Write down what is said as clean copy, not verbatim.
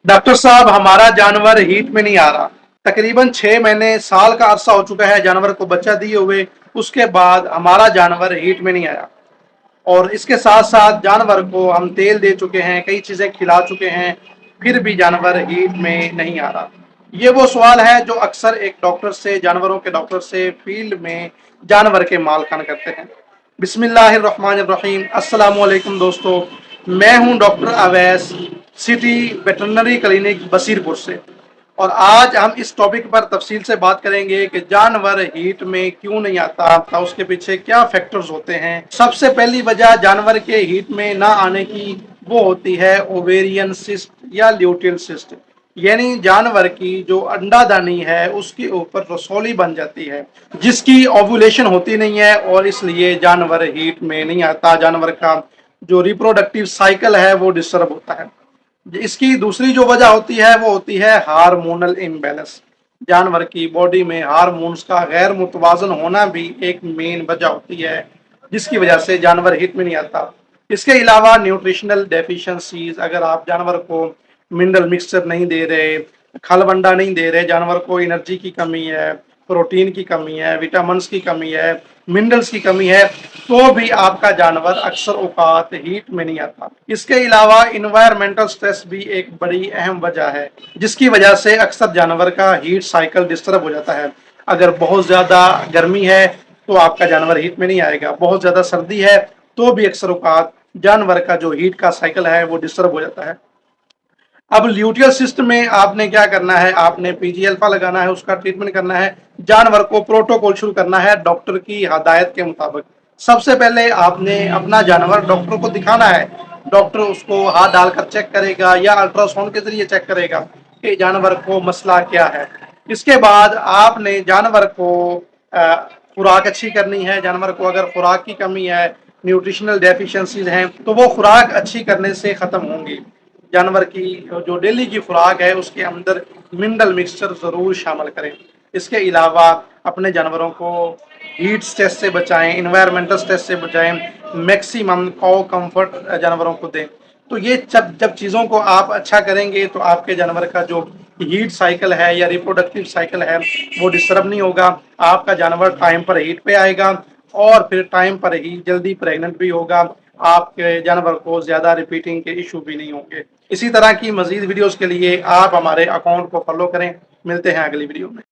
Doctor साहब, हमारा जानवर हीट में नहीं आ रहा। तकरीबन 6 महीने साल का अरसा हो चुका है जानवर को बच्चा दिए हुए। उसके बाद हमारा जानवर हीट में नहीं आया, और इसके साथ साथ जानवर को हम तेल दे चुके हैं, कई चीजें खिला चुके हैं, फिर भी जानवर हीट में नहीं आ रहा। ये वो सवाल है जो अक्सर एक डॉक्टर से, जानवरों के डॉक्टर से फील्ड में जानवर के मालकान करते हैं। बिस्मिल्लाहिर्रहमानिर्रहीम। अस्सलाम वालेकुम दोस्तों, मैं हूं doctor Awais, city veterinary clinic Basirpur से। और आज हम इस टॉपिक पर तफसील से बात करेंगे कि जानवर हीट में क्यों नहीं आता, उसके पीछे क्या फैक्टर्स होते हैं। सबसे पहली वजह जानवर के हीट में ना आने की वो होती है ओवेरियन सिस्ट या ल्यूटियल सिस्ट, यानी जानवर की जो अंडादानी है उसके ऊपर रसौली बन जाती है, जिसकी ओव्यूलेशन होती नहीं है, और इसलिए जानवर हीट में नहीं आता। जानवर का जो रिप्रोडक्टिव साइकिल है वो डिस्टर्ब होता है। इसकी दूसरी जो वजह होती है वो होती है हार्मोनल इम्बैलेंस। जानवर की बॉडी में हार्मोन्स का गैर मुतवाजन होना भी एक मेन वजह होती है, जिसकी वजह से जानवर हिट में नहीं आता। इसके अलावा न्यूट्रिशनल डेफिशिएंसीज, अगर आप जानवर को मिनरल मिक्सचर नहीं दे रहे, खल बंडा नहीं दे रहे, जानवर को एनर्जी की कमी है, प्रोटीन की कमी है, विटामिन की कमी है, मिनरल्स की कमी है, तो भी आपका जानवर अक्सर औकात हीट में नहीं आता। इसके अलावा इन्वायरमेंटल स्ट्रेस भी एक बड़ी अहम वजह है, जिसकी वजह से अक्सर जानवर का हीट साइकिल डिस्टर्ब हो जाता है। अगर बहुत ज्यादा गर्मी है तो आपका जानवर हीट में नहीं आएगा, बहुत ज्यादा सर्दी है तो भी अक्सर औकात जानवर का जो हीट का साइकिल है वो डिस्टर्ब हो जाता है। अब ल्यूटियल सिस्ट में आपने क्या करना है, आपने पीजी अल्फा लगाना है, उसका ट्रीटमेंट करना है, जानवर को प्रोटोकॉल शुरू करना है डॉक्टर की हदायत के मुताबिक। सबसे पहले आपने अपना जानवर डॉक्टर को दिखाना है। डॉक्टर उसको हाथ डालकर चेक करेगा या अल्ट्रासाउंड के जरिए चेक करेगा कि जानवर को मसला क्या है। इसके बाद आपने जानवर को खुराक अच्छी करनी है। जानवर को अगर खुराक की कमी है, न्यूट्रिशनल डेफिशिएंसीज हैं, तो वो खुराक अच्छी करने से खत्म होंगी। जानवर की जो डेली की खुराक है उसके अंदर मिनरल मिक्सचर जरूर शामिल करें। इसके अलावा अपने जानवरों को हीट स्ट्रेस से बचाएं, इन्वायरमेंटल स्ट्रेस से बचाएं, मैक्सिमम कॉ कंफर्ट जानवरों को दें। तो ये जब जब चीज़ों को आप अच्छा करेंगे तो आपके जानवर का जो हीट साइकिल है या रिप्रोडक्टिव साइकिल है वो डिस्टर्ब नहीं होगा। आपका जानवर टाइम पर हीट पे आएगा और फिर टाइम पर ही जल्दी प्रेग्नेंट भी होगा। आपके जानवर को ज्यादा रिपीटिंग के इशू भी नहीं होंगे। इसी तरह की मजीद वीडियोस के लिए आप हमारे अकाउंट को फॉलो करें। मिलते हैं अगली वीडियो में।